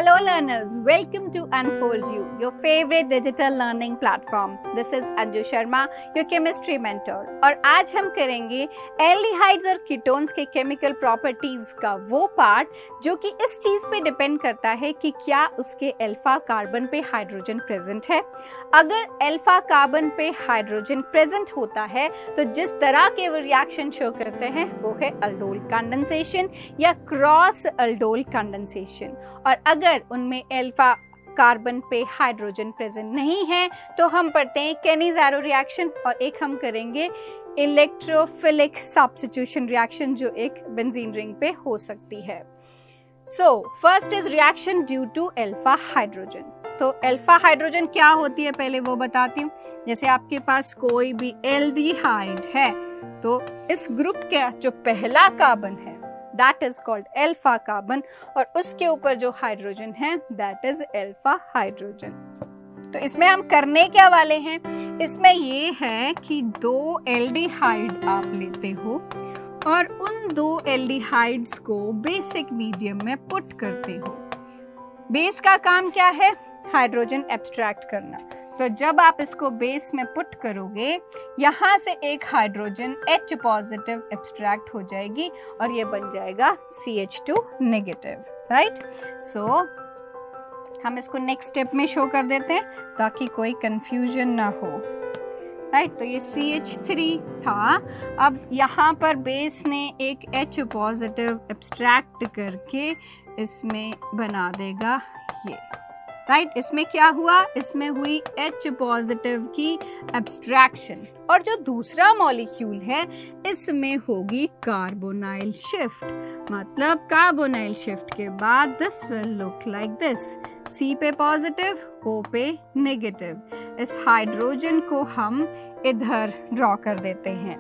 Hello learners, welcome to Unfold You, your favorite digital learning platform. This is Anju Sharma, your chemistry mentor. और आज हम करेंगे aldehydes और ketones के chemical properties का वो पार्ट जो कि इस चीज पे डिपेंड करता है कि क्या उसके अल्फा कार्बन पे हाइड्रोजन प्रेजेंट है। अगर अल्फा कार्बन पे हाइड्रोजन प्रेजेंट होता है तो जिस तरह के वो रिएक्शन शो करते हैं वो है अल्डोल कंडेंसेशन या क्रॉस अल्डोल कंडेंसेशन। और अगर उनमें अल्फा कार्बन पे हाइड्रोजन प्रेजेंट नहीं है तो हम पढ़ते हैं केनी-ज़ारो रिएक्शन और एक हम करेंगे इलेक्ट्रोफिलिक सब्स्टिट्यूशन रिएक्शन जो एक बेंजीन रिंग पे हो सकती है। So first is reaction due to alpha hydrogen. तो अल्फा हाइड्रोजन क्या होती है पहले वो बताती हूँ। जैसे आपके पास कोई भी एल्डिहाइड है तो इस ग्रुप का जो पहला कार्बन है that is called alpha carbon और उसके ऊपर जो हाइड्रोजन है that is alpha hydrogen। तो इसमें हम करने क्या वाले हैं, इसमें ये है कि दो एल्डिहाइड आप लेते हो और उन दो एल्डिहाइड्स को बेसिक मीडियम में पुट करते हो। बेस का काम क्या है, हाइड्रोजन एब्स्ट्रैक्ट करना। तो जब आप इसको बेस में पुट करोगे यहाँ से एक हाइड्रोजन H पॉजिटिव एब्स्ट्रैक्ट हो जाएगी और ये बन जाएगा CH2 नेगेटिव, राइट। सो हम इसको नेक्स्ट स्टेप में शो कर देते हैं ताकि कोई कंफ्यूजन ना हो, राइट। तो ये CH3 था, अब यहाँ पर बेस ने एक H पॉजिटिव एब्स्ट्रैक्ट करके इसमें बना देगा ये, राइट। इसमें क्या हुआ, इसमें हुई H पॉजिटिव की एब्स्ट्रैक्शन और जो दूसरा मॉलिक्यूल है इसमें होगी कार्बोनाइल शिफ्ट। मतलब कार्बोनाइल शिफ्ट के बाद this will look like this, C पे पॉजिटिव, O पे नेगेटिव। इस हाइड्रोजन को हम इधर ड्रॉ कर देते हैं,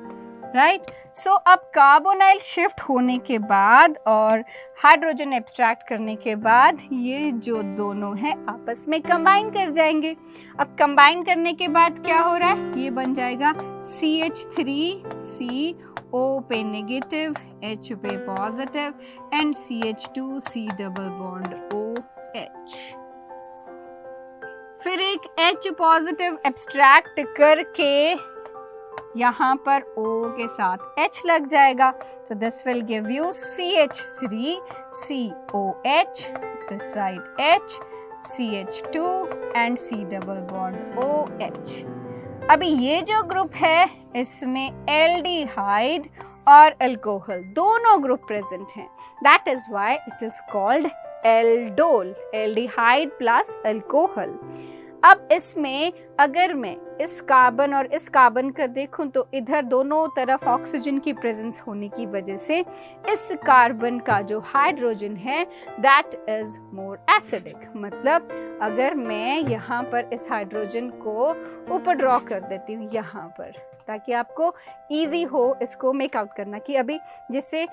राइट। सो अब कार्बोनाइल शिफ्ट होने के बाद और हाइड्रोजन एब्स्ट्रैक्ट करने के बाद ये जो दोनों हैं आपस में कंबाइन कर जाएंगे। अब कंबाइन करने के बाद क्या हो रहा है, ये बन जाएगा CH3C, O पे नेगेटिव, H पे positive and CH2C double bond OH। फिर एक H पॉजिटिव एब्स्ट्रैक्ट करके यहाँ पर O के साथ H लग जाएगा। तो this will give you CH3COH, this side H, CH2 and C double bond OH। अभी ये जो ग्रुप है इसमें एल्डिहाइड और अल्कोहल दोनों ग्रुप प्रेजेंट हैं। That is why it is called aldol, aldehyde plus alcohol. अब इसमें अगर मैं इस कार्बन और इस कार्बन का देखूं तो इधर दोनों तरफ ऑक्सीजन की प्रेजेंस होने की वजह से इस कार्बन का जो हाइड्रोजन है दैट इज मोर एसिडिक। मतलब अगर मैं यहाँ पर इस हाइड्रोजन को ऊपर ड्रॉ कर देती हूँ यहाँ पर ताकि आपको इजी हो इसको मेक आउट करना कि अभी जैसे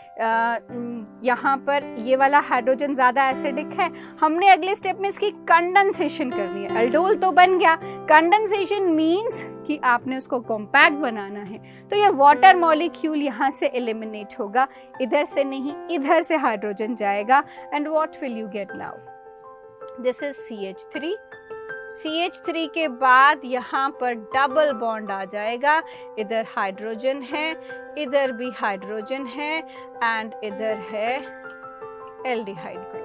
यहाँ पर ये वाला हाइड्रोजन ज़्यादा एसिडिक है, हमने अगले स्टेप में इसकी कंडेंसेशन करनी है। अल्डोल तो बन गया, कंडेंसेशन मीन्स कि आपने उसको कॉम्पैक्ट बनाना है। तो ये वाटर मॉलिक्यूल यहाँ से एलिमिनेट होगा, इधर से नहीं इधर से हाइड्रोजन जाएगा and what will you get now, this is CH3। CH3 के बाद यहाँ पर डबल बॉन्ड आ जाएगा, इधर हाइड्रोजन है, इधर भी हाइड्रोजन है एंड इधर है aldehyde group,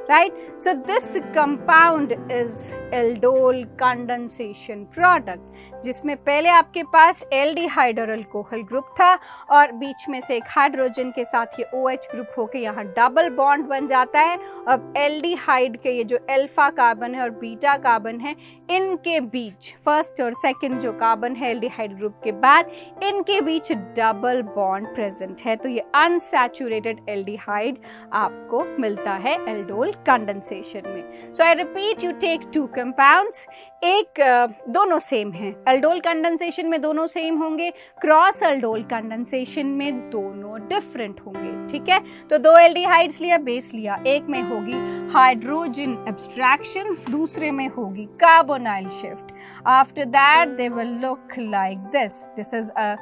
right? So this compound is aldol condensation product, जिसमें पहले आपके पास एल्डिहाइड और अल्कोहल ग्रुप था और बीच में से एक हाइड्रोजन के साथ ये OH ग्रुप होके यहाँ डबल बॉन्ड बन जाता है। अब एल्डिहाइड के ये जो अल्फा कार्बन है और बीटा कार्बन है इनके बीच फर्स्ट और सेकंड जो कार्बन है एल्डिहाइड ग्रुप के बाद इनके बीच डबल बॉन्ड प्रेजेंट है। तो ये अनसैचुरेटेड एल्डिहाइड आपको मिलता है एल्डोल कंडेंसेशन में। So I repeat, you take two compounds, एक दोनों सेम है, अल्डोल कंडेंसेशन में दोनों सेम होंगे, क्रॉस अल्डोल कंडेंसेशन में दोनों डिफरेंट होंगे, ठीक है। तो दो एल्डिहाइड्स लिया, बेस लिया, एक में होगी हाइड्रोजन एब्स्ट्रैक्शन, दूसरे में होगी carbonyl shift. After that they will look like this. This is a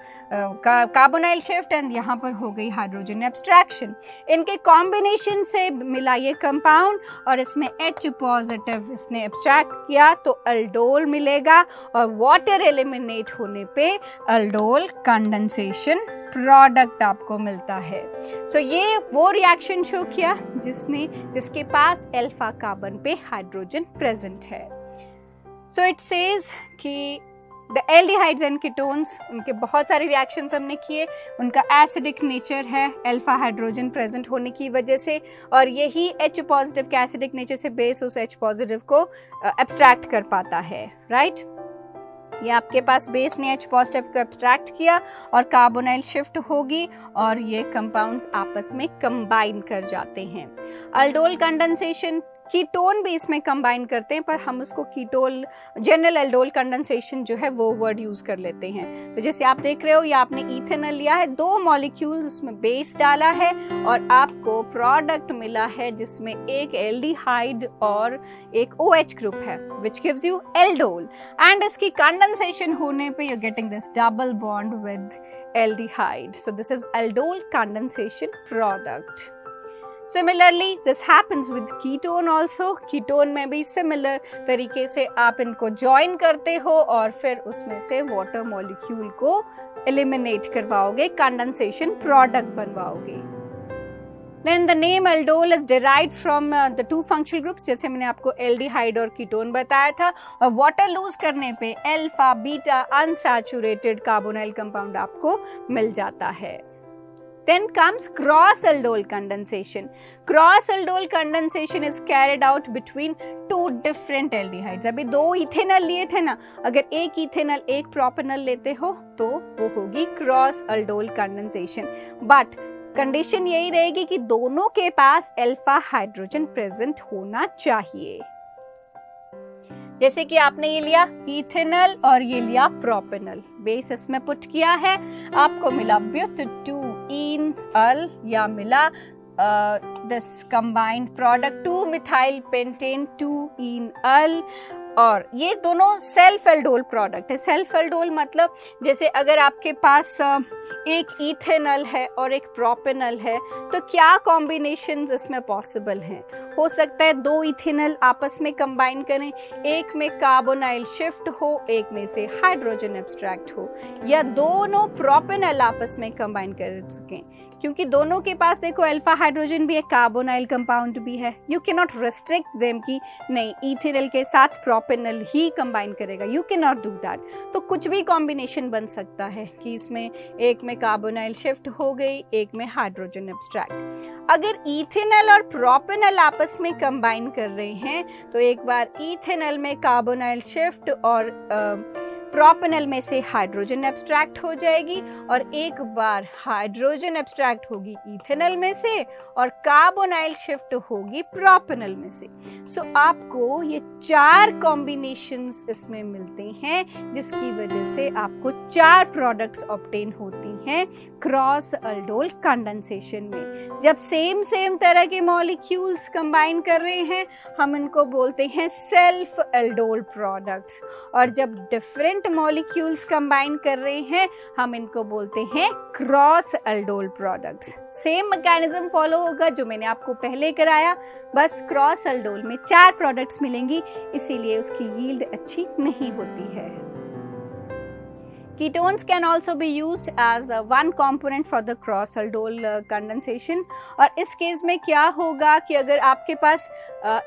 carbonyl shift and यहाँ पर हो गई हाइड्रोजन एब्स्ट्रैक्शन. इनके कॉम्बिनेशन से मिला ये कंपाउंड और इसमें H पॉजिटिव इसने एब्स्ट्रैक्ट किया तो अल्डोल मिलेगा और वाटर एलिमिनेट होने पे अल्डोल कंडेंसेशन प्रोडक्ट आपको मिलता है. सो ये वो रिएक्शन शो किया जिसके पास अल्फा कार्बन पे हाइड्रोजन प्रेजेंट है. सो इट सेज कि द एल्डिहाइड्स एंड कीटोन्स, उनके बहुत सारे रिएक्शंस हमने किए, उनका एसिडिक नेचर है अल्फा हाइड्रोजन प्रेजेंट होने की वजह से और यही H पॉजिटिव के एसिडिक नेचर से बेस उस H पॉजिटिव को एब्स्ट्रैक्ट कर पाता है. राइट, ये आपके पास बेस ने H पॉजिटिव को एब्स्ट्रैक्ट किया और कार्बोनाइल शिफ्ट होगी और ये कंपाउंड्स आपस में कंबाइन कर जाते हैं. अल्डोल कंडेंसेशन, कीटोन भी इसमें कंबाइन करते हैं पर हम उसको कीटोल जनरल अल्डोल कंडेंसेशन जो है वो वर्ड यूज कर लेते हैं. तो जैसे आप देख रहे हो ये आपने इथेनॉल लिया है, 2 मॉलिक्यूल्स उसमें बेस डाला है और आपको प्रोडक्ट मिला है जिसमें एक एल्डिहाइड और एक OH ग्रुप है which gives you aldol and इसकी कंडेंसेशन होने पे you are getting this double bond with aldehyde. So this is aldol condensation product. Similarly, this happens with ketone also. Ketone में भी similar तरीके से आप इनको join करते हो और फिर उसमें से water molecule को eliminate करवाओगे, condensation product बनवाओगे. Then the name aldol is derived from the 2 functional groups, जैसे मैंने आपको aldehyde और ketone बताया था और water lose करने पे alpha, beta unsaturated carbonyl compound आपको मिल जाता है. Then comes cross aldol condensation. Cross aldol condensation is carried out between 2 different aldehydes. अभी 2 इथेनॉल लिए थे ना, अगर एक इथेनॉल एक प्रोपेनॉल लेते हो तो वो होगी cross aldol condensation. But condition यही रहेगी कि दोनों के पास अल्फा हाइड्रोजन प्रेजेंट होना चाहिए. जैसे कि आपने ये लिया इथेनॉल और ये लिया प्रोपेनॉल, बेस इसमें पुट किया है, आपको मिला ब्यूट 2-ईनॉल या मिला दिस कंबाइंड प्रोडक्ट 2-मिथाइल पेंटेन 2-ईनॉल और ये दोनों सेल्फ एल्डोल प्रोडक्ट है. सेल्फ एल्डोल मतलब जैसे अगर आपके पास एक इथेनॉल है और एक प्रोपेनॉल है तो क्या कॉम्बिनेशंस इसमें पॉसिबल हैं. हो सकता है 2 इथेनॉल आपस में कंबाइन करें, एक में कार्बोनाइल शिफ्ट हो, एक में से हाइड्रोजन एब्स्ट्रैक्ट हो, या दोनों प्रोपेनॉल आपस में कंबाइन कर सकें क्योंकि दोनों के पास देखो अल्फा हाइड्रोजन भी है, कार्बोनाइल कंपाउंड भी है. You can not restrict them कि नहीं इथेनॉल के साथ प्रोपेनॉल ही कंबाइन करेगा, you can not do that. तो कुछ भी कॉम्बिनेशन बन सकता है कि इसमें एक में कार्बोनाइल शिफ्ट हो गई, एक में हाइड्रोजन एब्स्ट्रैक्ट. अगर इथेनॉल और प्रोपेनॉल आपस में कंबाइन कर रहे हैं तो एक बार इथेनॉल में कार्बोनाइल शिफ्ट और प्रोपेनॉल में से हाइड्रोजन एब्स्ट्रैक्ट हो जाएगी और एक बार हाइड्रोजन एब्स्ट्रैक्ट होगी इथेनॉल में से और कार्बोनाइल शिफ्ट होगी प्रोपेनॉल में से. सो आपको ये 4 कॉम्बिनेशंस इसमें मिलते हैं जिसकी वजह से आपको 4 प्रोडक्ट्स ऑब्टेन होती हैं क्रॉस अल्डोल कंडेंसेशन में. जब सेम तरह के मॉलिक्यूल्स कंबाइन कर रहे हैं हम इनको बोलते हैं सेल्फ अल्डोल प्रोडक्ट्स और जब डिफरेंट मॉलिक्यूल्स कंबाइन कर रहे हैं हम इनको बोलते हैं cross aldol products. Same mechanism follow होगा जो मैंने आपको पहले कराया, बस क्रॉस अल्डोल में 4 प्रोडक्ट्स मिलेंगी इसीलिए उसकी यील्ड अच्छी नहीं होती है. Ketones can also be used as one component for the cross aldol condensation. और इस केस में क्या होगा कि अगर आपके पास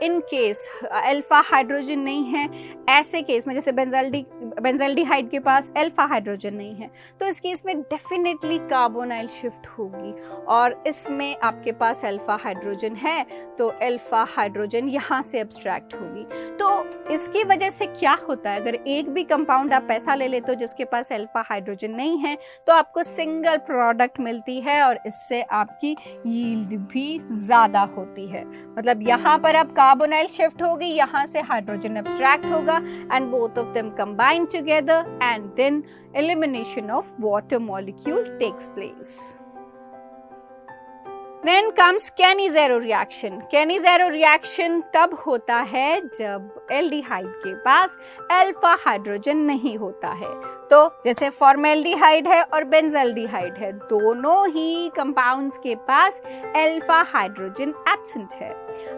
इन केस अल्फा हाइड्रोजन नहीं है, ऐसे केस में जैसे बेंजाल्डिहाइड के पास अल्फा हाइड्रोजन नहीं है तो इस केस में डेफिनेटली कार्बोनाइल शिफ्ट होगी और इसमें आपके पास अल्फा हाइड्रोजन है तो अल्फा हाइड्रोजन यहाँ से एब्स्ट्रैक्ट होगी. तो इसकी वजह से क्या होता है, अगर एक भी कंपाउंड आप ऐसा ले लेते हो जिसके पास अल्फा हाइड्रोजन नहीं है तो आपको सिंगल प्रोडक्ट मिलती है और इससे आपकी यील्ड भी ज्यादा होती है. मतलब यहाँ पर अब कार्बोनाइल शिफ्ट होगी, यहाँ से हाइड्रोजन एब्स्ट्रैक्ट होगा and both of them combine together and then elimination of water molecule takes place. Then comes Cannizzaro reaction. Cannizzaro reaction तब होता है जब एल्डिहाइड के पास अल्फा हाइड्रोजन नहीं होता है। तो जैसे फॉर्मेल्डिहाइड है और बेंजल्डिहाइड है, दोनों ही कंपाउंड्स के पास अल्फा हाइड्रोजन एब्सेंट है।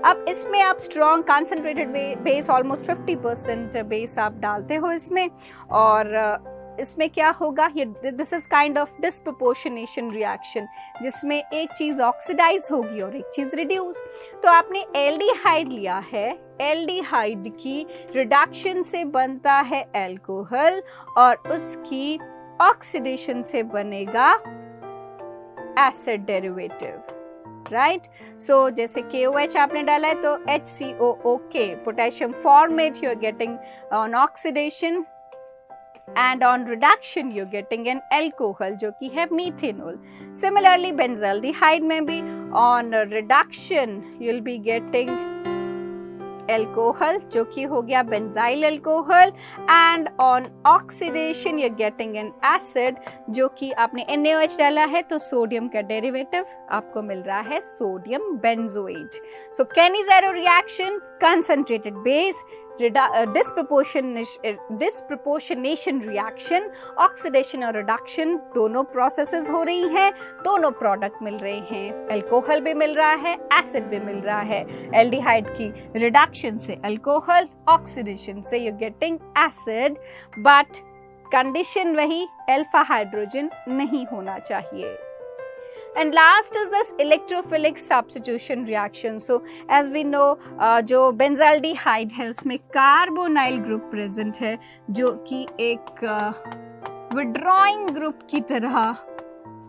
अब इसमें आप strong concentrated base almost 50% base आप डालते हो इसमें, और इसमें क्या होगा, ये this is kind of disproportionation reaction, जिसमें एक चीज ऑक्सीडाइज होगी और एक चीज रिड्यूस। तो आपने एल्डिहाइड लिया है, एल्डिहाइड की रिडक्शन से बनता है अल्कोहल और उसकी ऑक्सीडेशन से बनेगा एसिड डेरिवेटिव, राइट। सो जैसे KOH आपने डाला है तो HCOOK, potassium formate you are getting on oxidation, and on reduction you're getting an alcohol जो कि है methanol. Similarly benzaldehyde में भी on reduction you'll be getting alcohol जो कि हो गया benzyl alcohol, and on oxidation you're getting an acid जो कि आपने NaOH डाला है तो सोडियम का डेरिवेटिव आपको मिल रहा है sodium benzoate. So Cannizzaro reaction, concentrated base, disproportionation reaction, oxidation और रिडक्शन दोनों प्रोसेसेस हो रही हैं, दोनों प्रोडक्ट मिल रहे हैं, अल्कोहल भी मिल रहा है, एसिड भी मिल रहा है। एल्डिहाइड की रिडक्शन से अल्कोहल, ऑक्सीडेशन से you getting acid, but condition वही, अल्फा हाइड्रोजन नहीं होना चाहिए। And last is this electrophilic substitution reaction. So as we know, जो benzaldehyde है उसमें कार्बोनाइल ग्रुप प्रेजेंट है जो कि एक withdrawing ग्रुप की तरह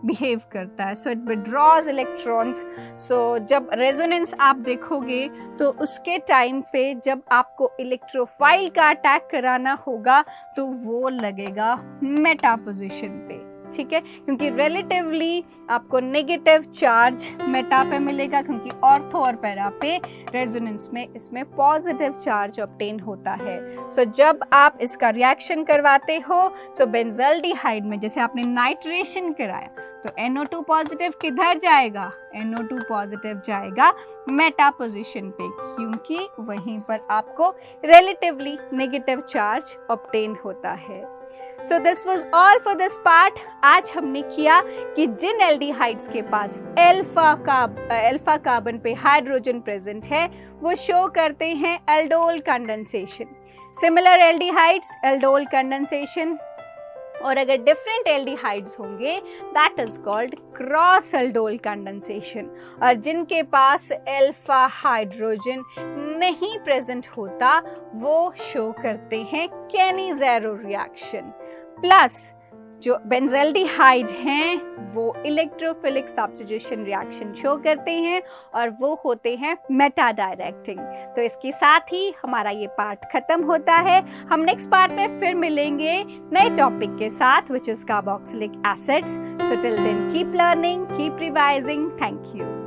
बिहेव करता है। So it withdraws electrons. So जब रेजोनेंस आप देखोगे तो उसके टाइम पे जब आपको इलेक्ट्रोफाइल का अटैक कराना होगा तो वो लगेगा मेटा पोजिशन पे, ठीक है, क्योंकि रिलेटिवली आपको नेगेटिव चार्ज मेटा पे मिलेगा, क्योंकि ऑर्थो और पैरा पे रेजोनेंस में इसमें पॉजिटिव चार्ज ऑब्टेन होता है। सो जब आप इसका रिएक्शन करवाते हो, सो बेंजल्डिहाइड में जैसे आपने नाइट्रेशन कराया तो NO2 पॉजिटिव किधर जाएगा, NO2 पॉजिटिव जाएगा मेटा पोजीशन पे, क्योंकि वहीं पर आपको रिलेटिवली नेगेटिव चार्ज ऑब्टेन होता है। So this was all for this part. आज हमने किया कि जिन एल्डिहाइड्स के पास अल्फा कार्बन पे हाइड्रोजन प्रेजेंट है वो शो करते हैं aldol condensation. Similar aldehydes aldol condensation, और अगर डिफरेंट एल्डिहाइड्स होंगे that is called cross aldol condensation. और जिनके पास अल्फा हाइड्रोजन नहीं प्रेजेंट होता वो शो करते हैं कैनिज़ेरो रिएक्शन। प्लस जो बेंजल्डिहाइड हैं वो इलेक्ट्रोफिलिक सब्स्टिट्यूशन रिएक्शन शो करते हैं और वो होते हैं मेटा डायरेक्टिंग। तो इसके साथ ही हमारा ये पार्ट खत्म होता है। हम नेक्स्ट पार्ट में फिर मिलेंगे नए टॉपिक के साथ, which is carboxylic acids. So till then keep learning, keep revising. Thank you.